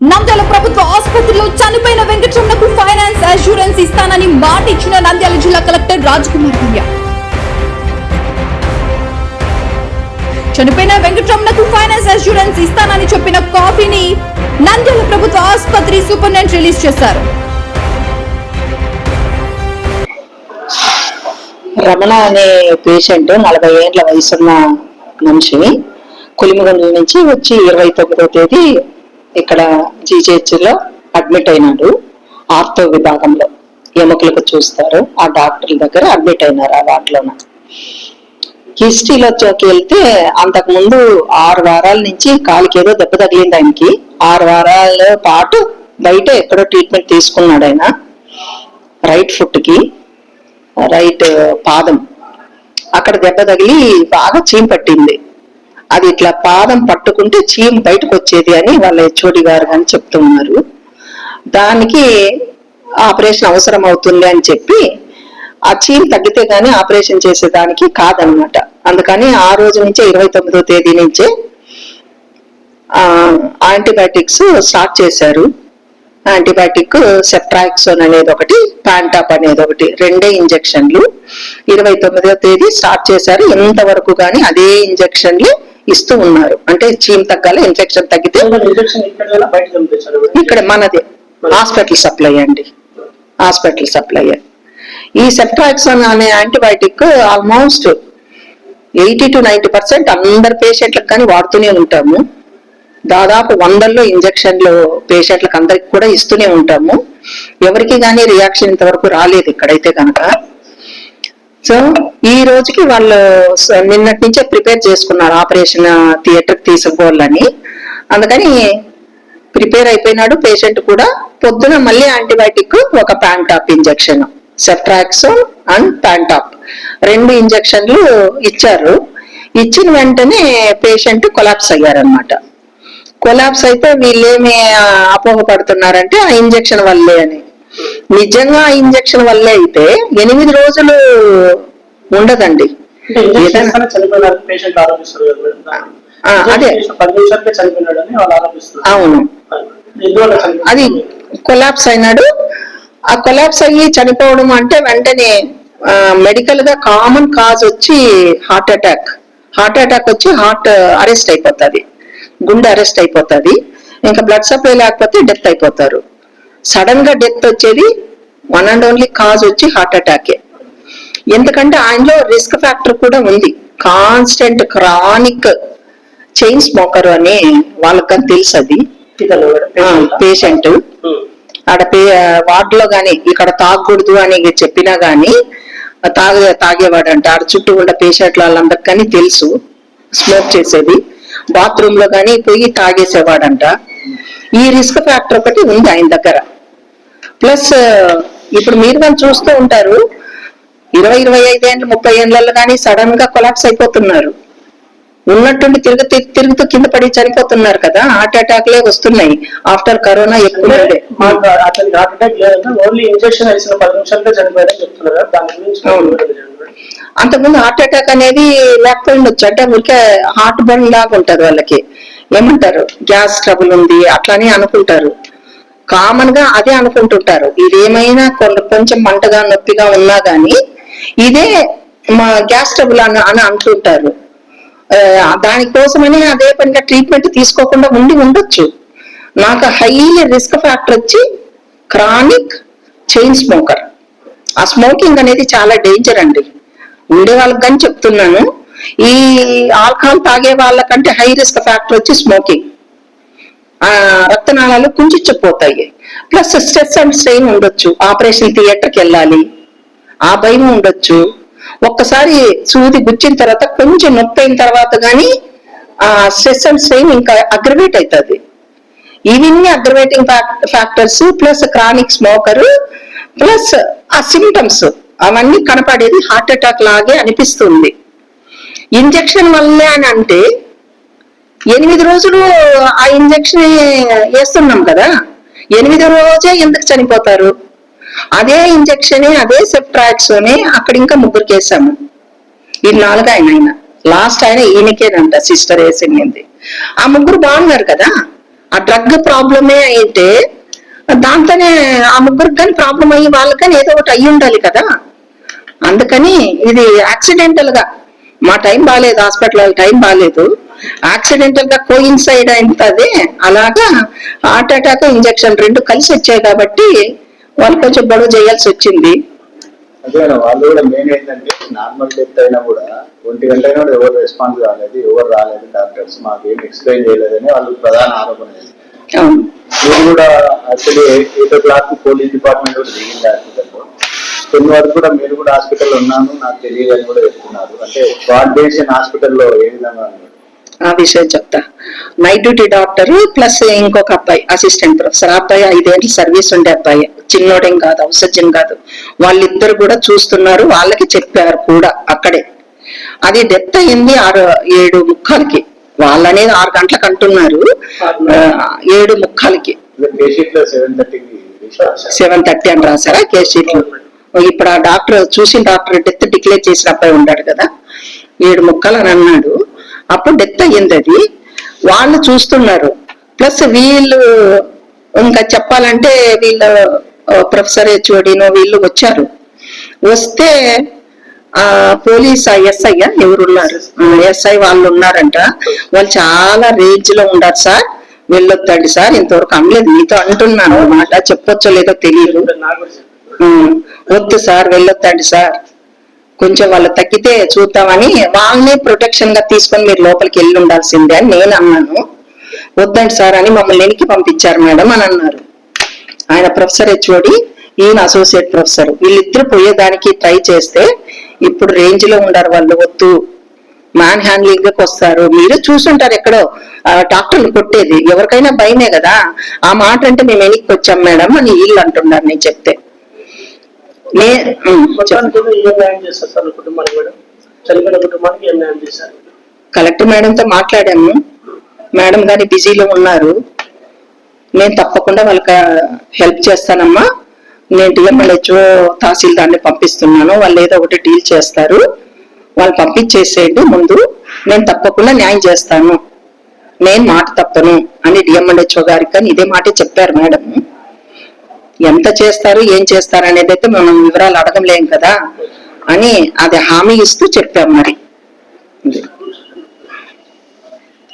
నంద్యాల ప్రభుత్వ ఆసుపత్రిలో చనిపోయిన వెంకటరమణకు ఫైనాన్స్ అష్యూరెన్స్ ఇస్తానని మాట ఇచ్చిన నంద్యాల జిల్లా కలెక్టర్ రాజ్కుమార్ దివ్య. చనిపోయిన వెంకటరమణకు ఫైనాన్స్ అష్యూరెన్స్ ఇస్తానని చెప్పిన కాపీని నంద్యాల ప్రభుత్వ ఆసుపత్రి సూపరింటెండెంట్ రిలీజ్ చేశారు. రమణ అనే పేషెంట్ 40 ఏళ్ల వయసున్న మనిషి కొలిమిగొండ నుంచి వచ్చి 29వ తేదీ ఇక్కడ జీజీహెచ్ లో అడ్మిట్ అయినాడు. ఆర్థో విభాగంలో ఎముకలకు చూస్తారు. ఆ డాక్టర్ల దగ్గర అడ్మిట్ అయినారు. ఆ వార్డులోన హిస్టరీలోకి వెళ్తే అంతకు ముందు 6 వారాల నుంచి కాలికి ఏదో దెబ్బ తగిలింది. ఆయనకి 6 వారాల పాటు బయట ఎక్కడో ట్రీట్మెంట్ తీసుకున్నాడు. ఆయన రైట్ ఫుట్ కి రైట్ పాదం అక్కడ దెబ్బ తగిలి బాగా చీమ్ పట్టింది. అది ఇట్లా పాదం పట్టుకుంటే చీమ్ బయటకు వచ్చేది అని వాళ్ళ హెచ్ఓడి గారు కానీ చెప్తున్నారు. దానికి ఆపరేషన్ అవసరం అవుతుంది అని చెప్పి ఆ చీమ్ తగ్గితే గానీ ఆపరేషన్ చేసేదానికి కాదనమాట. అందుకని ఆ రోజు నుంచే 29వ తేదీ నుంచే యాంటీబయాటిక్స్ స్టార్ట్ చేశారు. యాంటీబయాటిక్ సెఫ్ట్రాక్సోన్ అనేది ఒకటి, ప్యాంటాప్ అనేది ఒకటి, 2 ఇంజెక్షన్లు 29వ తేదీ స్టార్ట్ చేశారు. ఇంతవరకు గానీ అదే ఇంజెక్షన్లు ఇస్తూ ఉన్నారు. అంటే చీమ్ తగ్గాలి, ఇన్ఫెక్షన్ తగ్గితే ఇక్కడ మనది హాస్పిటల్ సప్లై అండి. Hospital supply. ఈ సెఫ్ట్రాక్సోన్ అనే యాంటీబయాటిక్ ఆల్మోస్ట్ 80 to 90% అందరి పేషెంట్లకు కానీ వాడుతూనే ఉంటాము. దాదాపు 100లో ఇంజెక్షన్లు పేషెంట్లకు అందరికి కూడా ఇస్తూనే ఉంటాము. ఎవరికి కానీ రియాక్షన్ ఇంతవరకు రాలేదు ఇక్కడైతే కనుక. సో ఈ రోజుకి వాళ్ళు నిన్నటి నుంచే ప్రిపేర్ చేసుకున్నారు ఆపరేషన్ థియేటర్ తీసుకుపోవాలని. అందుకని ప్రిపేర్ అయిపోయినాడు పేషెంట్ కూడా. పొద్దున మళ్ళీ యాంటీబయాటిక్ ఒక Pantop injection, ceftriaxone and Pantop 2 ఇంజెక్షన్లు ఇచ్చారు. ఇచ్చిన వెంటనే పేషెంట్ కొలాప్స్ అయ్యారనమాట. కొలాప్స్ అయితే వీళ్ళేమి అపోహపడుతున్నారంటే ఆ ఇంజెక్షన్ వల్లే అని. నిజంగా ఆ ఇంజెక్షన్ వల్లే అయితే 8 రోజులు ఉండదండి. అదే అవును, అది కొలాప్స్ అయినాడు. ఆ కొలాప్స్ అయ్యి చనిపోవడం అంటే వెంటనే మెడికల్ గా కామన్ కాజ్ వచ్చి హార్ట్ అటాక్ వచ్చి హార్ట్ అరెస్ట్ అయిపోతుంది, గుండె అరెస్ట్ అయిపోతుంది. ఇంకా బ్లడ్ సప్లై లేకపోతే డెత్ అయిపోతారు. సడన్ గా డెత్ వచ్చేది వన్ అండ్ ఓన్లీ కాజ్ వచ్చి హార్ట్ అటాకే. ఎందుకంటే ఆయనలో రిస్క్ ఫ్యాక్టర్ కూడా ఉంది. కాన్స్టెంట్ క్రానిక్ చైన్ స్మోకర్ అని వాళ్ళకి కానీ తెలుసు. అది పేషెంట్ ఆడ వార్డులో గాని ఇక్కడ తాగకూడదు అని చెప్పినా గాని తాగేవాడంట. ఆడ చుట్టూ ఉన్న పేషెంట్లు వాళ్ళందరికి కానీ తెలుసు స్మోక్ చేసేది. బాత్రూమ్ లో గానీ పోయి తాగేసేవాడంట. ఈ రిస్క్ ఫ్యాక్టర్ ఒకటి ఉంది ఆయన దగ్గర. ప్లస్ ఇప్పుడు మీరు కానీ చూస్తూ ఉంటారు 20-25 ఏళ్ళు 30 ఏళ్ళలో కానీ సడన్ గా కొలాప్స్ అయిపోతున్నారు. ఉన్నట్టుండి తిరుగుతూ కింద పడి చనిపోతున్నారు కదా. హార్ట్ అటాక్లే వస్తున్నాయి ఆఫ్టర్ కరోనా. ఎక్కువ అంతకుముందు హార్ట్ అటాక్ అనేది లేకపోయిండొచ్చు. అంటే ఊరికే హార్ట్ బర్న్ లాగా ఉంటది వాళ్ళకి. ఏమంటారు, గ్యాస్ ట్రబుల్ ఉంది అట్లని అనుకుంటారు. కామన్ గా అదే అనుకుంటుంటారు. ఇదేమైనా కొంచెం మంటగా నొప్పిగా ఉన్నా గానీ ఇదే మా గ్యాస్ ట్రబుల్ అని అంటుంటారు. దానికోసమని అదే పనిగా ట్రీట్మెంట్ తీసుకోకుండా ఉండొచ్చు. నాకు హైలీ రిస్క్ ఫ్యాక్టర్ వచ్చి క్రానిక్ చైన్ స్మోకర్. ఆ స్మోకింగ్ అనేది చాలా డేంజర్ అండి. ఉండే వాళ్ళకి కానీ చెప్తున్నాను. ఈ ఆల్కహాల్ తాగే వాళ్ళకంటే హై రిస్క్ ఫ్యాక్టర్ వచ్చి స్మోకింగ్. రక్తనాళాలు కుంచిపోతాయి. ప్లస్ స్ట్రెస్ అండ్ స్ట్రెయిన్ ఉండొచ్చు. ఆపరేషన్ థియేటర్కి వెళ్ళాలి ఆ భయం ఉండొచ్చు. ఒక్కసారి సూది గుచ్చిన తర్వాత కొంచెం నొప్పి అయిన తర్వాత కానీ ఆ స్ట్రెస్ అండ్ స్ట్రెయిన్ ఇంకా అగ్రవేట్ అవుతుంది. ఇవన్నీ aggravating factors plus chronic smoker plus ఆ సిమ్టమ్స్ అవన్నీ కనపడేది హార్ట్ అటాక్ లాగే అనిపిస్తుంది. ఇంజెక్షన్ వల్లే అని అంటే 8 రోజులు ఆ ఇంజెక్షన్ వేస్తున్నాం కదా, 8వ రోజే ఎందుకు చనిపోతారు? అదే ఇంజెక్షన్ అదే సెఫ్ట్రాక్సోనే అక్కడ ఇంకా 3 వేసాము. ఈ 4 ఆయన లాస్ట్ ఆయన ఈయనకేనంట సిస్టర్ వేసింది. ఆ 3 బాగున్నారు కదా. ఆ డ్రగ్ ప్రాబ్లమే అయితే దాంతోనే ఆ ముగ్గురికి కానీ ప్రాబ్లం అయ్యి వాళ్ళకి కానీ ఏదో ఒకటి అయ్యి ఉండాలి కదా. అందుకని ఇది యాక్సిడెంటల్ గా మా టైం బాగాలేదు, హాస్పిటల్ టైం బాగాలేదు, యాక్సిడెంటల్ గా కోయిన్సైడ్ అయింది. అలాగా హార్ట్ అటాక్ ఇంజక్షన్ రెండు కలిసి వచ్చాయి కాబట్టి వాళ్ళు కొంచెం గొడవ చేయాల్సి వచ్చింది. అదే వాళ్ళు కూడా మెయిన్ ఏంటంటే నార్మల్ డెత్ అయినా కూడా 1 గంట అయినా కూడా ఎవరు రెస్పాన్స్ కాలేదు, ఎవరు రాలేదు, డాక్టర్స్ మాకు ఏం ఎక్స్ప్లెయిన్ చేయలేదని వాళ్ళు ప్రధాన ఆరోపణ. మీరు కూడా యాక్చువల్లీ 8 o'clock పోలీస్ డిపార్ట్మెంట్ కూడా దిగింది హాస్పిటల్లో. కొన్ని వరకు కూడా మీరు కూడా హాస్పిటల్లో ఉన్నాను నాకు తెలియదు అని కూడా చెప్తున్నారు. అంటే స్పాట్ బేస్డ్ హాస్పిటల్లో ఏ విధంగా ఆ విషయం చెప్తా. నైట్ డ్యూటీ డాక్టర్ ప్లస్ ఇంకొక అబ్బాయి అసిస్టెంట్ ప్రొఫెసర్, ఆ అబ్బాయి 5 ఏళ్ళు సర్వీస్ ఉండే అబ్బాయి, చిన్నోడేం కాదు, ఔసజ్యం కాదు. వాళ్ళిద్దరు కూడా చూస్తున్నారు, వాళ్ళకి చెప్పారు కూడా అక్కడే. అది డెత్ అయింది 7:45కి. వాళ్ళనేది 6 గంటలకు అంటున్నారు, 7:45కి 7:30 అని రాశారా కేస్ షీట్ లో. ఇప్పుడు ఆ డాక్టర్ చూసిన డాక్టర్ డెత్ డిక్లేర్ చేసిన అబ్బాయి ఉన్నాడు కదా, 7:30 అని అన్నాడు. అప్పుడు డెత్ అయ్యింది. అది వాళ్ళు చూస్తున్నారు. ప్లస్ వీళ్ళు ఇంకా చెప్పాలంటే వీళ్ళు ప్రొఫెసర్ హెచ్ఓడినో వీళ్ళు వచ్చారు. వస్తే ఆ పోలీస్ ఎస్ఐ ఎవరున్నారు, ఎస్ఐ వాళ్ళు ఉన్నారంట. వాళ్ళు చాలా రేంజ్ లో ఉన్నారు. సార్ వెళ్ళొద్దండి సార్, ఇంతవరకు అనలేదు, మీతో అంటున్నాను మాట, చెప్పొచ్చో లేదో తెలియదు, వద్దు సార్ వెళ్ళొద్దండి సార్, కొంచెం వాళ్ళు తగ్గితే చూద్దామని వాళ్ళనే ప్రొటెక్షన్ గా తీసుకొని మీరు లోపలికి వెళ్ళి ఉండాల్సిందే అని నేను అన్నాను. వద్దండి సార్ అని మమ్మల్ని వెనక్కి పంపించారు మేడం అని అన్నారు. ఆయన ప్రొఫెసర్ హెచ్ఓడి, ఈయన అసోసియేట్ ప్రొఫెసర్, వీళ్ళిద్దరు పోయేదానికి ట్రై చేస్తే ఇప్పుడు రేంజ్ లో ఉండారు వాళ్ళు, వద్దు మ్యాన్ హ్యాండ్లింగ్ కి వస్తారు. మీరు చూసుంటారు ఎక్కడో డాక్టర్లు కొట్టేది, ఎవరికైనా భయమే కదా. ఆ మాట అంటే మేము వెనక్కి వచ్చాం మేడం అని వీళ్ళు అంటున్నారు. నేను చెప్తే కలెక్టర్ మేడంతో మాట్లాడాము. మేడం గారి బిజీలో ఉన్నారు. నేను తప్పకుండా వాళ్ళకి హెల్ప్ చేస్తానమ్మా, నేను డిఎంఎల్హెచ్ఓ తహసీల్దార్ని పంపిస్తున్నాను, వాళ్ళు ఏదో ఒకటి డీల్ చేస్తారు, వాళ్ళు పంపించేసేయండి ముందు, నేను తప్పకుండా న్యాయం చేస్తాను, నేను మాట తప్పను అని డిఎంఎల్హెచ్ఓ గారికి కానీ ఇదే మాట చెప్పారు మేడం. ఎంత చేస్తారు ఏం చేస్తారు అనేది అయితే మనం వివరాలు అడగలేం కదా అని అది హామీ ఇస్తూ చెప్పాం మరి.